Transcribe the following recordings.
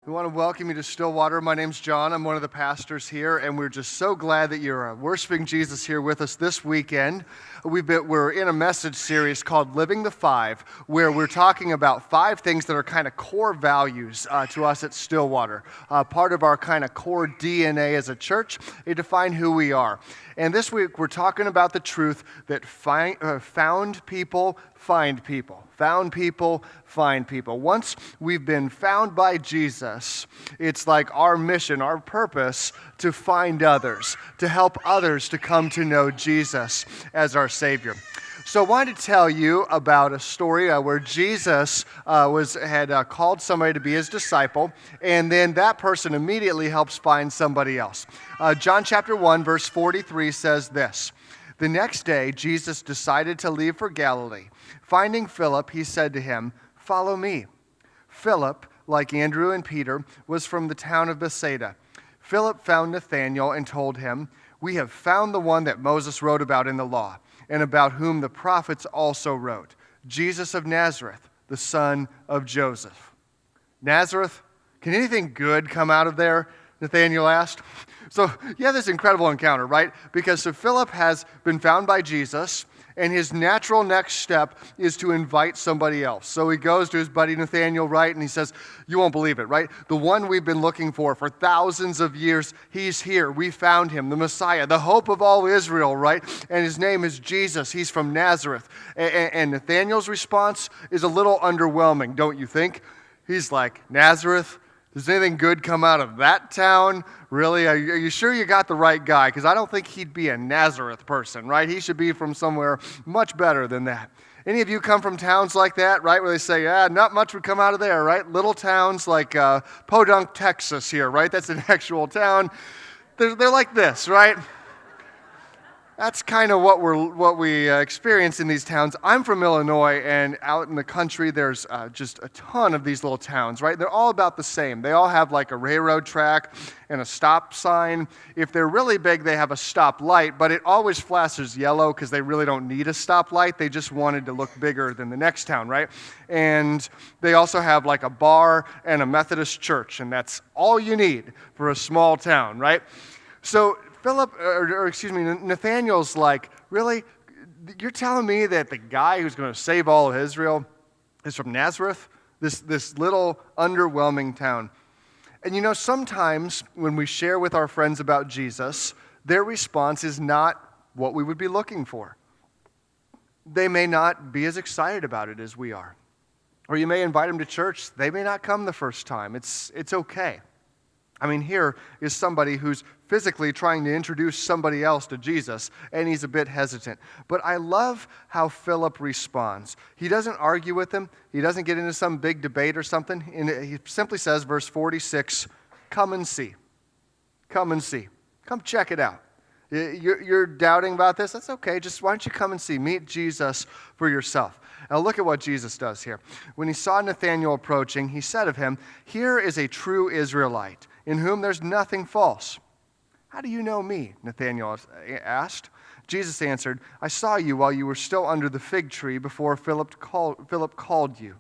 We want to welcome you to Stillwater. My name's John. I'm one of the pastors here, and we're just so glad that you're worshiping Jesus here with us this weekend. We're in a message series called Living the Five, where we're talking about 5 things that are kind of core values to us at Stillwater. Part of our kind of core DNA as a church. They define who we are. And this week, we're talking about the truth that found people find people. Found people find people. Once we've been found by Jesus, it's like our mission, our purpose to find others, to help others to come to know Jesus as our Savior. So I wanted to tell you about a story where Jesus had called somebody to be his disciple, and then that person immediately helps find somebody else. John chapter 1, verse 43 says this: "The next day, Jesus decided to leave for Galilee. Finding Philip, he said to him, 'Follow me.' Philip, like Andrew and Peter, was from the town of Bethsaida. Philip found Nathanael and told him, 'We have found the one that Moses wrote about in the law, and about whom the prophets also wrote, Jesus of Nazareth, the son of Joseph.'" Nazareth? Can anything good come out of there? Nathanael asked. So you have this incredible encounter, right? Because Philip has been found by Jesus, and his natural next step is to invite somebody else. So he goes to his buddy Nathanael, right? And he says, "You won't believe it, right? The one we've been looking for thousands of years, he's here. We found him, the Messiah, the hope of all Israel, right? And his name is Jesus. He's from Nazareth." And Nathanael's response is a little underwhelming, don't you think? He's like, "Nazareth? Does anything good come out of that town? Really? Are you sure you got the right guy? Because I don't think he'd be a Nazareth person, right? He should be from somewhere much better than that." Any of you come from towns like that, right? Where they say, not much would come out of there, right? Little towns like Podunk, Texas here, right? That's an actual town. They're like this, right? That's kind of what we experience in these towns. I'm from Illinois, and out in the country, there's just a ton of these little towns, right? They're all about the same. They all have like a railroad track and a stop sign. If they're really big, they have a stop light, but it always flashes yellow because they really don't need a stop light. They just wanted to look bigger than the next town, right? And they also have like a bar and a Methodist church, and that's all you need for a small town, right? So Nathanael's like, "Really? You're telling me that the guy who's going to save all of Israel is from Nazareth? This little underwhelming town?" And sometimes when we share with our friends about Jesus, their response is not what we would be looking for. They may not be as excited about it as we are. Or you may invite them to church. They may not come the first time. It's okay. I mean, here is somebody who's physically trying to introduce somebody else to Jesus, and he's a bit hesitant. But I love how Philip responds. He doesn't argue with him. He doesn't get into some big debate or something. And he simply says, verse 46, "Come and see. Come and see. Come check it out. You're doubting about this? That's okay. Just why don't you come and see? Meet Jesus for yourself." Now look at what Jesus does here. When he saw Nathanael approaching, he said of him, "Here is a true Israelite, in whom there's nothing false." "How do you know me?" Nathanael asked. Jesus answered, "I saw you while you were still under the fig tree before Philip called you."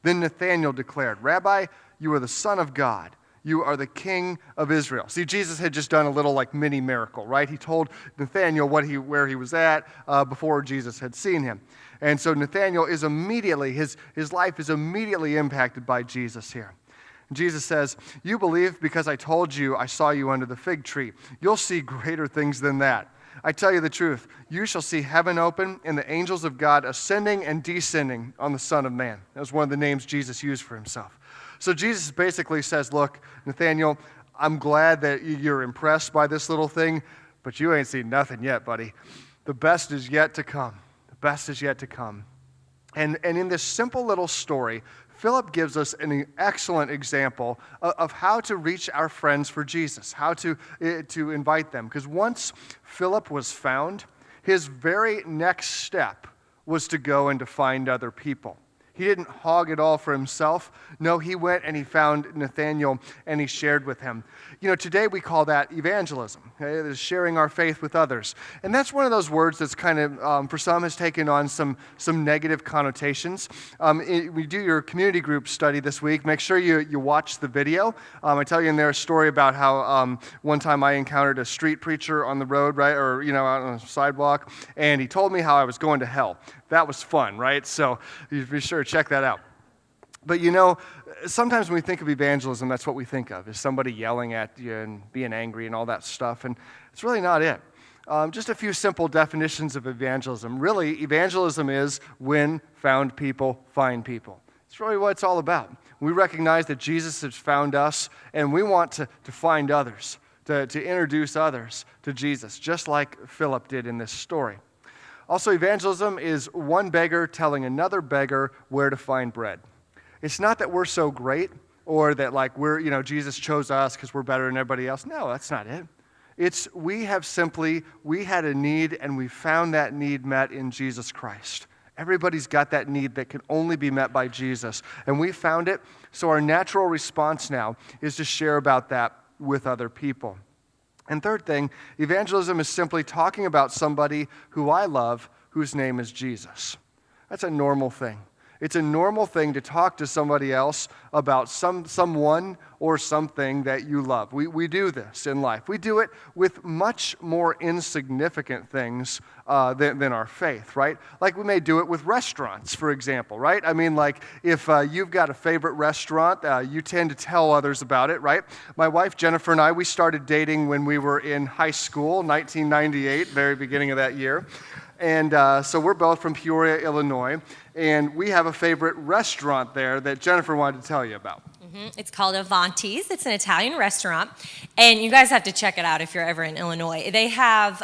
Then Nathanael declared, "Rabbi, you are the Son of God. You are the King of Israel." See, Jesus had just done a little like mini miracle, right? He told Nathanael where he was at before Jesus had seen him. And so Nathanael is immediately, his life is immediately impacted by Jesus here. Jesus says, "You believe because I told you I saw you under the fig tree. You'll see greater things than that. I tell you the truth, you shall see heaven open and the angels of God ascending and descending on the Son of Man." That was one of the names Jesus used for himself. So Jesus basically says, "Look, Nathanael, I'm glad that you're impressed by this little thing, but you ain't seen nothing yet, buddy. The best is yet to come. The best is yet to come." And in this simple little story, Philip gives us an excellent example of how to reach our friends for Jesus, how to invite them. Because once Philip was found, his very next step was to go and to find other people. He didn't hog it all for himself. No, he went and he found Nathanael and he shared with him. Today we call that evangelism, okay? It is sharing our faith with others. And that's one of those words that's kind of, for some, has taken on some negative connotations. We do your community group study this week. Make sure you watch the video. I tell you in there a story about how one time I encountered a street preacher on the road, right, or, out on the sidewalk, and he told me how I was going to hell. That was fun, right? So you be sure to check that out. But sometimes when we think of evangelism, that's what we think of, is somebody yelling at you and being angry and all that stuff, and it's really not it. Just a few simple definitions of evangelism. Really, evangelism is when found people find people. It's really what it's all about. We recognize that Jesus has found us, and we want to find others, to introduce others to Jesus, just like Philip did in this story. Also, evangelism is one beggar telling another beggar where to find bread. It's not that we're so great or that Jesus chose us because we're better than everybody else. No, that's not it. It's we had a need and we found that need met in Jesus Christ. Everybody's got that need that can only be met by Jesus. And we found it, so our natural response now is to share about that with other people. And third thing, evangelism is simply talking about somebody who I love, whose name is Jesus. That's a normal thing. It's a normal thing to talk to somebody else about someone or something that you love. We do this in life. We do it with much more insignificant things than our faith, right? Like we may do it with restaurants, for example, right? I mean, like if you've got a favorite restaurant, you tend to tell others about it, right? My wife, Jennifer, and I, we started dating when we were in high school, 1998, very beginning of that year. And so we're both from Peoria, Illinois, and we have a favorite restaurant there that Jennifer wanted to tell you about. It's called Avanti's. It's an Italian restaurant, and you guys have to check it out if you're ever in Illinois. They have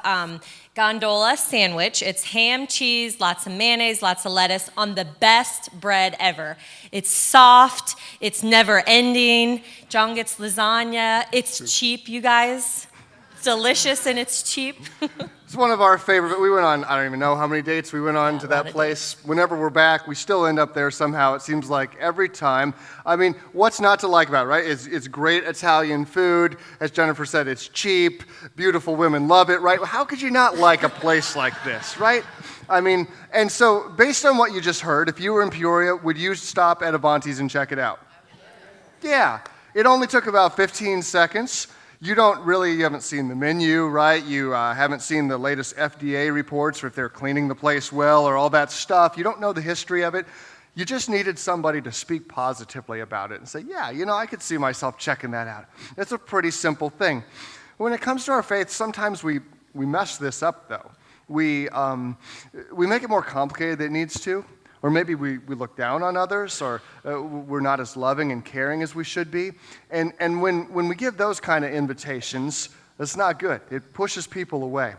gondola sandwich. It's ham, cheese, lots of mayonnaise, lots of lettuce on the best bread ever. It's soft. It's never ending. John gets lasagna. It's cheap, you guys. It's delicious and it's cheap. It's one of our favorite. We went on, I don't even know how many dates we went on to that place. Whenever we're back, we still end up there somehow. It seems like every time. I mean, what's not to like about it, right? It's great Italian food. As Jennifer said, it's cheap. Beautiful women love it, right? How could you not like a place like this, right? I mean, and so based on what you just heard, if you were in Peoria, would you stop at Avanti's and check it out? Yeah. It only took about 15 seconds. You haven't seen the menu, right? You haven't seen the latest FDA reports or if they're cleaning the place well or all that stuff. You don't know the history of it. You just needed somebody to speak positively about it and say, yeah, I could see myself checking that out. It's a pretty simple thing. When it comes to our faith, sometimes we mess this up, though. We make it more complicated than it needs to. Or maybe we look down on others, or we're not as loving and caring as we should be. And when we give those kind of invitations, it's not good. It pushes people away.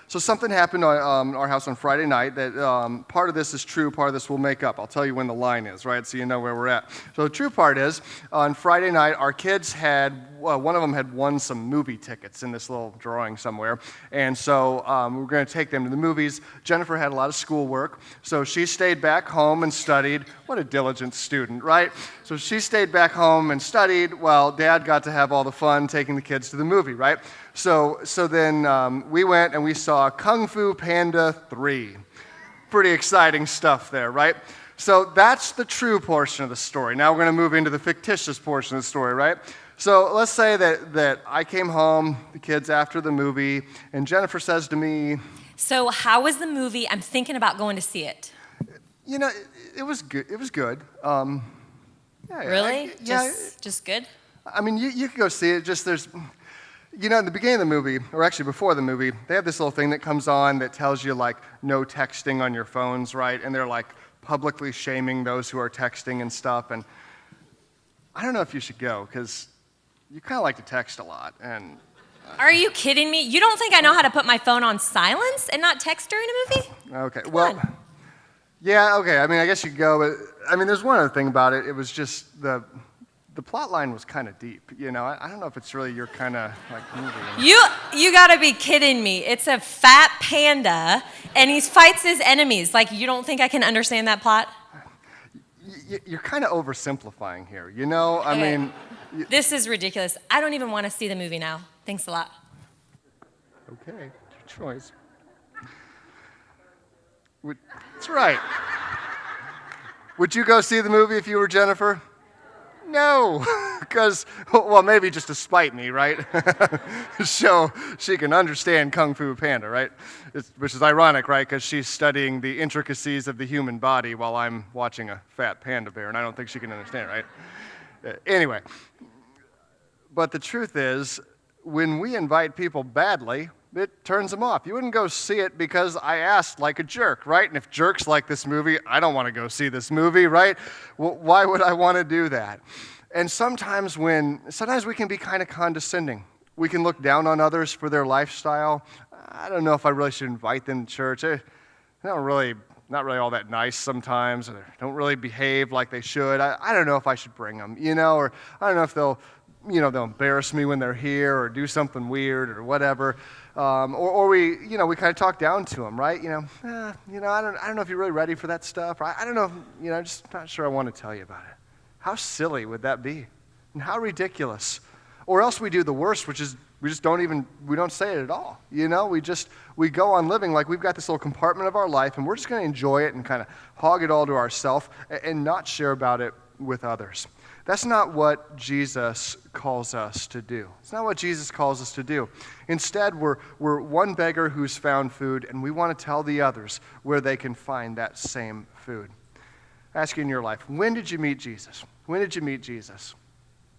So something happened at our house on Friday night that part of this is true, part of this we'll make up. I'll tell you when the line is, right, so you know where we're at. So the true part is, on Friday night, our kids one of them had won some movie tickets in this little drawing somewhere, and so we were going to take them to the movies. Jennifer had a lot of schoolwork, so she stayed back home and studied. What a diligent student, right? So she stayed back home and studied while Dad got to have all the fun taking the kids to the movie, right? So then we went and we saw Kung Fu Panda 3. Pretty exciting stuff there, right? So that's the true portion of the story. Now we're going to move into the fictitious portion of the story, right? So let's say that I came home, the kids after the movie, and Jennifer says to me, so how was the movie? I'm thinking about going to see it. It was good. It was good. Really? Just good? I mean, you could go see it. Just there's... in the beginning of the movie, or actually before the movie, they have this little thing that comes on that tells you, no texting on your phones, right? And they're, publicly shaming those who are texting and stuff. And I don't know if you should go, because you kind of like to text a lot. And Are you kidding me? You don't think I know how to put my phone on silence and not text during a movie? Okay, yeah, okay. I mean, I guess you could go, but, I mean, there's one other thing about it. It was just the plot line was kind of deep, I don't know if it's really your kind of movie. You gotta be kidding me. It's a fat panda, and he fights his enemies. You don't think I can understand that plot? You're kind of oversimplifying here, you know? I Okay. mean, This is ridiculous. I don't even want to see the movie now. Thanks a lot. okay, your choice. That's right. Would you go see the movie if you were Jennifer? No, because, well, maybe just to spite me, right? So she can understand Kung Fu Panda, right? Which is ironic, right? Because she's studying the intricacies of the human body while I'm watching a fat panda bear, and I don't think she can understand, right? Anyway, but the truth is, when we invite people badly, it turns them off. You wouldn't go see it because I asked like a jerk, right? And if jerks like this movie, I don't want to go see this movie, right? Well, why would I want to do that? And sometimes we can be kind of condescending. We can look down on others for their lifestyle. I don't know if I really should invite them to church. They're not really all that nice sometimes, or they don't really behave like they should. I don't know if I should bring them, or I don't know if they'll embarrass me when they're here or do something weird or whatever. Or we kind of talk down to them, right? I don't know if you're really ready for that stuff. Or I don't know, I'm just not sure I want to tell you about it. How silly would that be? And how ridiculous. Or else we do the worst, which is we don't say it at all. We go on living like we've got this little compartment of our life and we're just going to enjoy it and kind of hog it all to ourselves and not share about it with others. That's not what Jesus calls us to do. It's not what Jesus calls us to do. Instead, we're one beggar who's found food, and we want to tell the others where they can find that same food. Ask you in your life, when did you meet Jesus? When did you meet Jesus?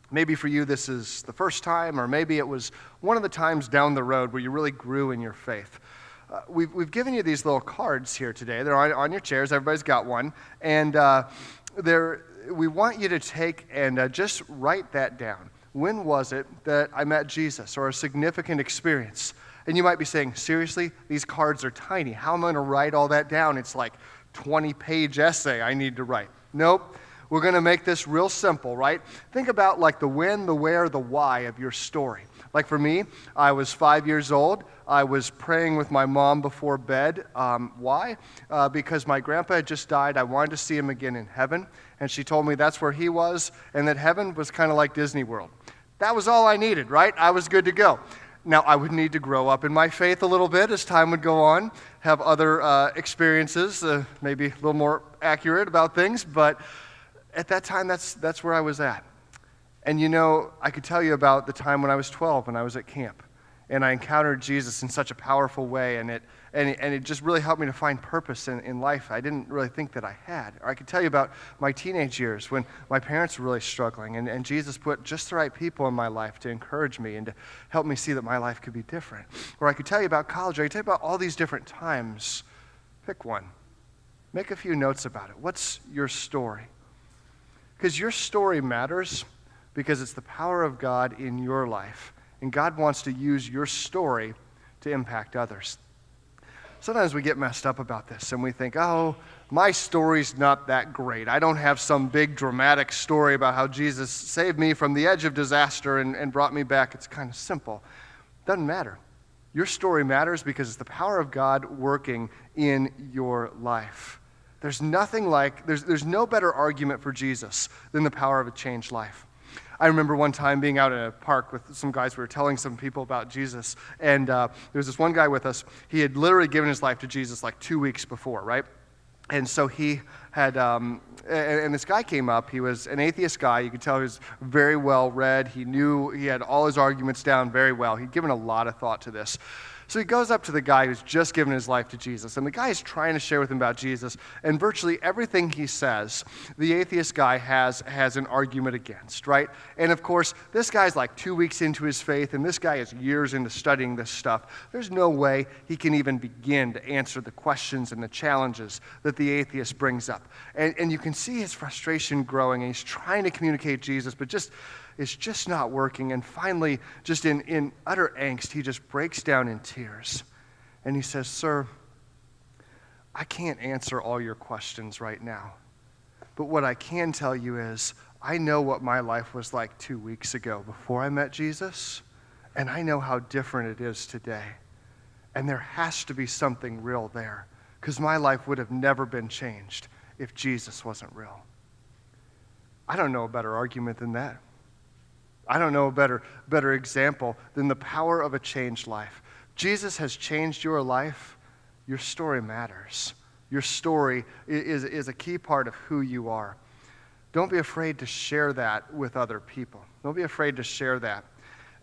Maybe for you this is the first time, or maybe it was one of the times down the road where you really grew in your faith. We've given you these little cards here today. They're on your chairs. Everybody's got one. And we want you to take and just write that down. When was it that I met Jesus, or a significant experience? And you might be saying, seriously, these cards are tiny. How am I going to write all that down? It's like 20-page essay I need to write. Nope. We're going to make this real simple, right? Think about like the when, the where, the why of your story. Like for me, I was 5 years old. I was praying with my mom before bed. Why? Because my grandpa had just died. I wanted to see him again in heaven. And she told me that's where he was, and that heaven was kind of like Disney World. That was all I needed, right? I was good to go. Now, I would need to grow up in my faith a little bit as time would go on, have other experiences, maybe a little more accurate about things, but at that time, that's where I was at. And I could tell you about the time when I was 12, when I was at camp, and I encountered Jesus in such a powerful way, and it just really helped me to find purpose in life I didn't really think that I had. Or I could tell you about my teenage years when my parents were really struggling, and Jesus put just the right people in my life to encourage me and to help me see that my life could be different. Or I could tell you about college, or I could tell you about all these different times. Pick one. Make a few notes about it. What's your story? Because your story matters because it's the power of God in your life. And God wants to use your story to impact others. Sometimes we get messed up about this and we think, oh, my story's not that great. I don't have some big dramatic story about how Jesus saved me from the edge of disaster and brought me back. It's kind of simple. Doesn't matter. Your story matters because it's the power of God working in your life. There's no better argument for Jesus than the power of a changed life. I remember one time being out in a park with some guys. We were telling some people about Jesus, and there was this one guy with us. He had literally given his life to Jesus like 2 weeks before, right? And so he had, and this guy came up. He was an atheist guy. You could tell he was very well read. He had all his arguments down very well. He'd given a lot of thought to this. So he goes up to the guy who's just given his life to Jesus, and the guy is trying to share with him about Jesus, and virtually everything he says, the atheist guy has an argument against, right? And of course, this guy's like 2 weeks into his faith, and this guy is years into studying this stuff. There's no way he can even begin to answer the questions and the challenges that the atheist brings up. And you can see his frustration growing, and he's trying to communicate Jesus, but it's just not working. And finally, just in utter angst, he just breaks down in tears. And he says, "Sir, I can't answer all your questions right now. But what I can tell you is, I know what my life was like 2 weeks ago before I met Jesus, and I know how different it is today. And there has to be something real there, because my life would have never been changed if Jesus wasn't real." I don't know a better argument than that. I don't know a better example than the power of a changed life. Jesus has changed your life. Your story matters. Your story is a key part of who you are. Don't be afraid to share that with other people. Don't be afraid to share that.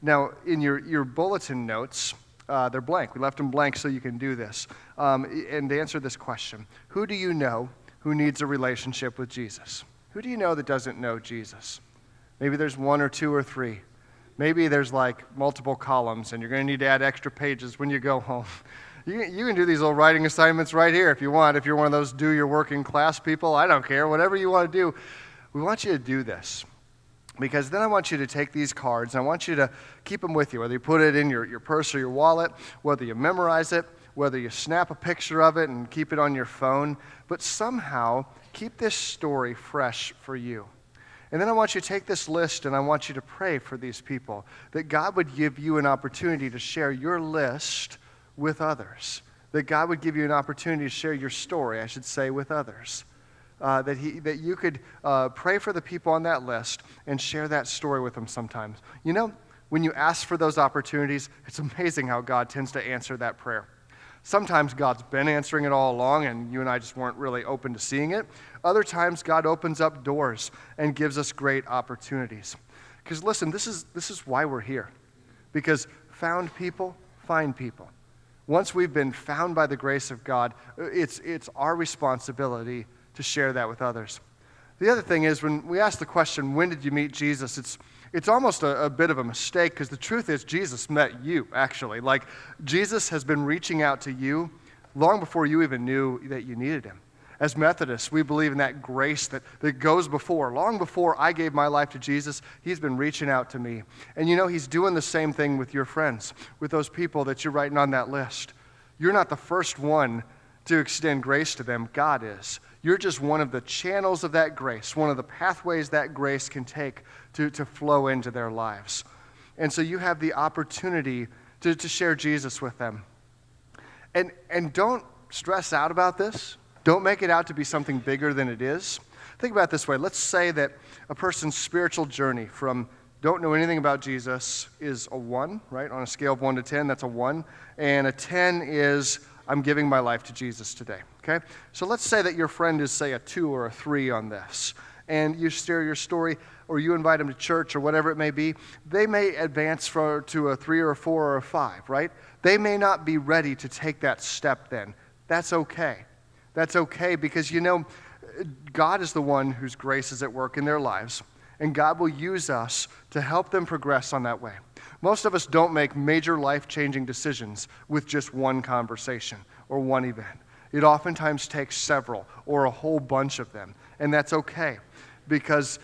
Now, in your bulletin notes, they're blank. We left them blank so you can do this. And to answer this question, who do you know who needs a relationship with Jesus? Who do you know that doesn't know Jesus? Maybe there's one or two or three. Maybe there's like multiple columns, and you're going to need to add extra pages when you go home. You can do these little writing assignments right here if you want. If you're one of those do your work in class people, I don't care. Whatever you want to do, we want you to do this. Because then I want you to take these cards, and I want you to keep them with you, whether you put it in your purse or your wallet, whether you memorize it, whether you snap a picture of it and keep it on your phone, but somehow keep this story fresh for you. And then I want you to take this list, and I want you to pray for these people, that God would give you an opportunity to share your list with others, that God would give you an opportunity to share your story, I should say, with others. That you could pray for the people on that list and share that story with them sometimes. You know, when you ask for those opportunities, it's amazing how God tends to answer that prayer. Sometimes God's been answering it all along, and you and I just weren't really open to seeing it. Other times, God opens up doors and gives us great opportunities. Because listen, this is why we're here. Because found people find people. Once we've been found by the grace of God, it's our responsibility to share that with others. The other thing is, when we ask the question, when did you meet Jesus? It's almost a bit of a mistake, because the truth is Jesus met you, actually. Like, Jesus has been reaching out to you long before you even knew that you needed him. As Methodists, we believe in that grace that goes before. Long before I gave my life to Jesus, he's been reaching out to me. And you know, he's doing the same thing with your friends, with those people that you're writing on that list. You're not the first one to extend grace to them. God is. You're just one of the channels of that grace, one of the pathways that grace can take to flow into their lives. And so you have the opportunity to share Jesus with them. And don't stress out about this. Don't make it out to be something bigger than it is. Think about it this way. Let's say that a person's spiritual journey from don't know anything about Jesus is a 1, right? On a scale of 1 to 10, that's a 1. And a 10 is I'm giving my life to Jesus today, okay? So let's say that your friend is, say, a 2 or a 3 on this, and you share your story, or you invite them to church, or whatever it may be. They may advance to a 3 or a 4 or a 5, right? They may not be ready to take that step then. That's okay. That's okay, because, you know, God is the one whose grace is at work in their lives, and God will use us to help them progress on that way. Most of us don't make major life-changing decisions with just one conversation or one event. It oftentimes takes several or a whole bunch of them, and that's okay, because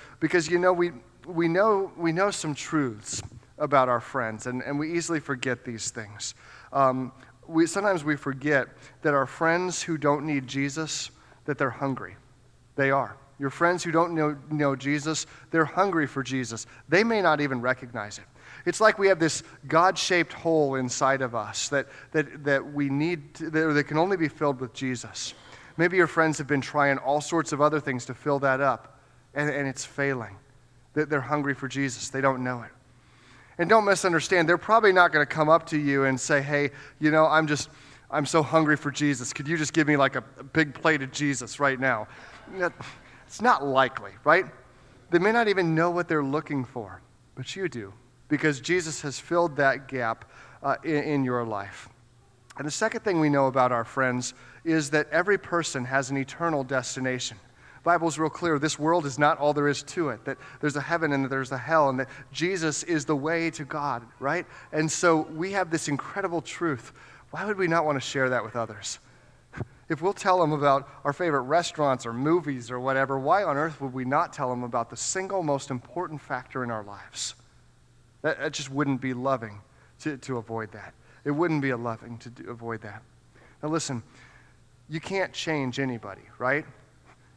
you know, we know some truths about our friends, and we easily forget these things. Sometimes we forget that our friends who don't need Jesus, that they're hungry. They are. Your friends who don't know Jesus, they're hungry for Jesus. They may not even recognize it. It's like we have this God-shaped hole inside of us that we need, that can only be filled with Jesus. Maybe your friends have been trying all sorts of other things to fill that up, and it's failing. They're hungry for Jesus. They don't know it. And don't misunderstand, they're probably not going to come up to you and say, hey, you know, I'm so hungry for Jesus. Could you just give me like a big plate of Jesus right now? It's not likely, right? They may not even know what they're looking for, but you do, because Jesus has filled that gap in your life. And the second thing we know about our friends is that every person has an eternal destination. The Bible's real clear. This world is not all there is to it, that there's a heaven and that there's a hell, and that Jesus is the way to God, right? And so we have this incredible truth. Why would we not want to share that with others? If we'll tell them about our favorite restaurants or movies or whatever, why on earth would we not tell them about the single most important factor in our lives? That just wouldn't be loving to avoid that. It wouldn't be loving to avoid that. Now listen, you can't change anybody, right?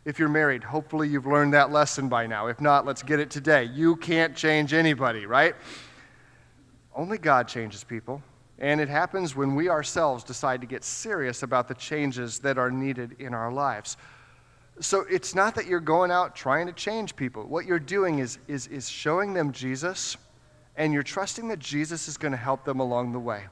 If you're married, hopefully you've learned that lesson by now. If not, let's get it today. You can't change anybody, right? Only God changes people. And it happens when we ourselves decide to get serious about the changes that are needed in our lives. So it's not that you're going out trying to change people. What you're doing is showing them Jesus, and you're trusting that Jesus is going to help them along the way.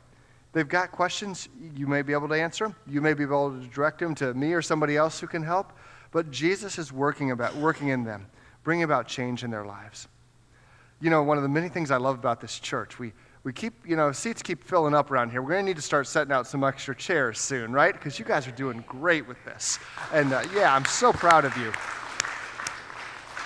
They've got questions, you may be able to answer them. You may be able to direct them to me or somebody else who can help. But Jesus is working in them, bringing about change in their lives. You know, one of the many things I love about this church, we keep, seats keep filling up around here. We're going to need to start setting out some extra chairs soon, right? Because you guys are doing great with this. And I'm so proud of you.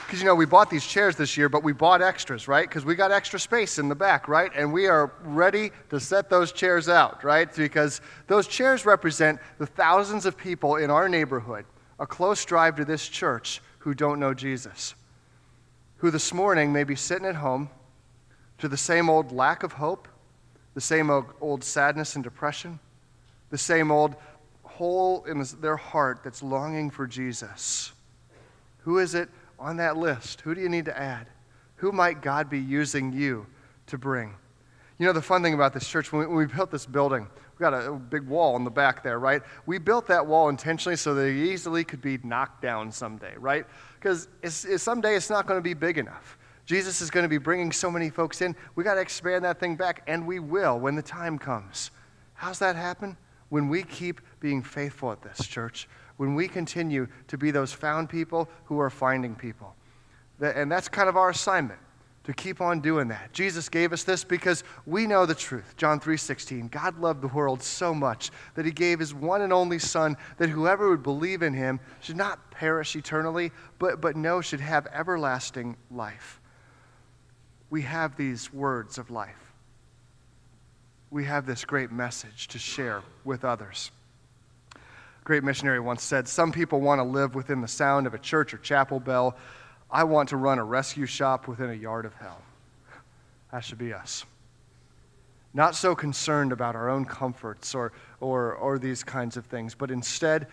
Because, we bought these chairs this year, but we bought extras, right? Because we got extra space in the back, right? And we are ready to set those chairs out, right? Because those chairs represent the thousands of people in our neighborhood, a close drive to this church, who don't know Jesus, who this morning may be sitting at home to the same old lack of hope, the same old sadness and depression, the same old hole in their heart that's longing for Jesus. Who is it on that list? Who do you need to add? Who might God be using you to bring? The fun thing about this church, when we built this building, we got a big wall in the back there, right? We built that wall intentionally so that it easily could be knocked down someday, right? Because someday it's not going to be big enough. Jesus is going to be bringing so many folks in. We got to expand that thing back, and we will when the time comes. How's that happen? When we keep being faithful at this church, when we continue to be those found people who are finding people. And that's kind of our assignment, to keep on doing that. Jesus gave us this because we know the truth. John 3:16, God loved the world so much that he gave his one and only Son, that whoever would believe in him should not perish eternally, but should have everlasting life. We have these words of life. We have this great message to share with others. A great missionary once said, some people want to live within the sound of a church or chapel bell. I want to run a rescue shop within a yard of hell. That should be us. Not so concerned about our own comforts or these kinds of things, but instead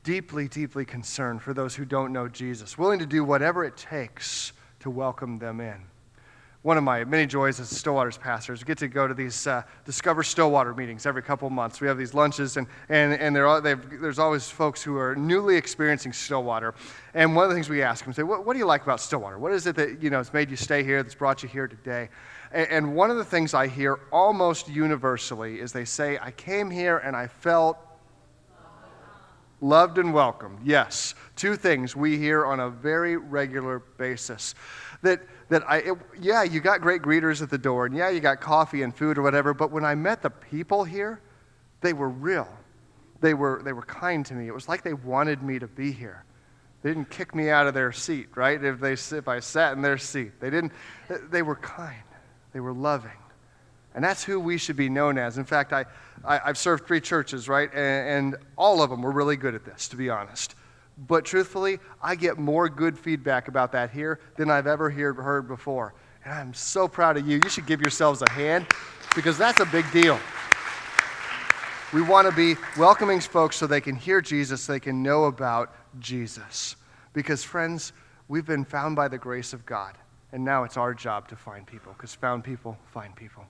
deeply, deeply concerned for those who don't know Jesus, willing to do whatever it takes to welcome them in. One of my many joys as Stillwater's pastors, we get to go to these Discover Stillwater meetings every couple of months. We have these lunches, and there's always folks who are newly experiencing Stillwater. And one of the things we ask them, say, what do you like about Stillwater? What is it that has made you stay here, that's brought you here today? And one of the things I hear almost universally is they say, I came here and I felt loved and welcomed. Yes, two things we hear on a very regular basis. You got great greeters at the door, and you got coffee and food or whatever, but when I met the people here, they were real. They were kind to me. It was like they wanted me to be here. They didn't kick me out of their seat, right? If I sat in their seat. They were kind. They were loving. And that's who we should be known as. In fact, I've served 3 churches, right? And all of them were really good at this, to be honest. But truthfully, I get more good feedback about that here than I've ever heard before. And I'm so proud of you. You should give yourselves a hand, because that's a big deal. We want to be welcoming folks so they can hear Jesus, so they can know about Jesus. Because, friends, we've been found by the grace of God. And now it's our job to find people, because found people find people.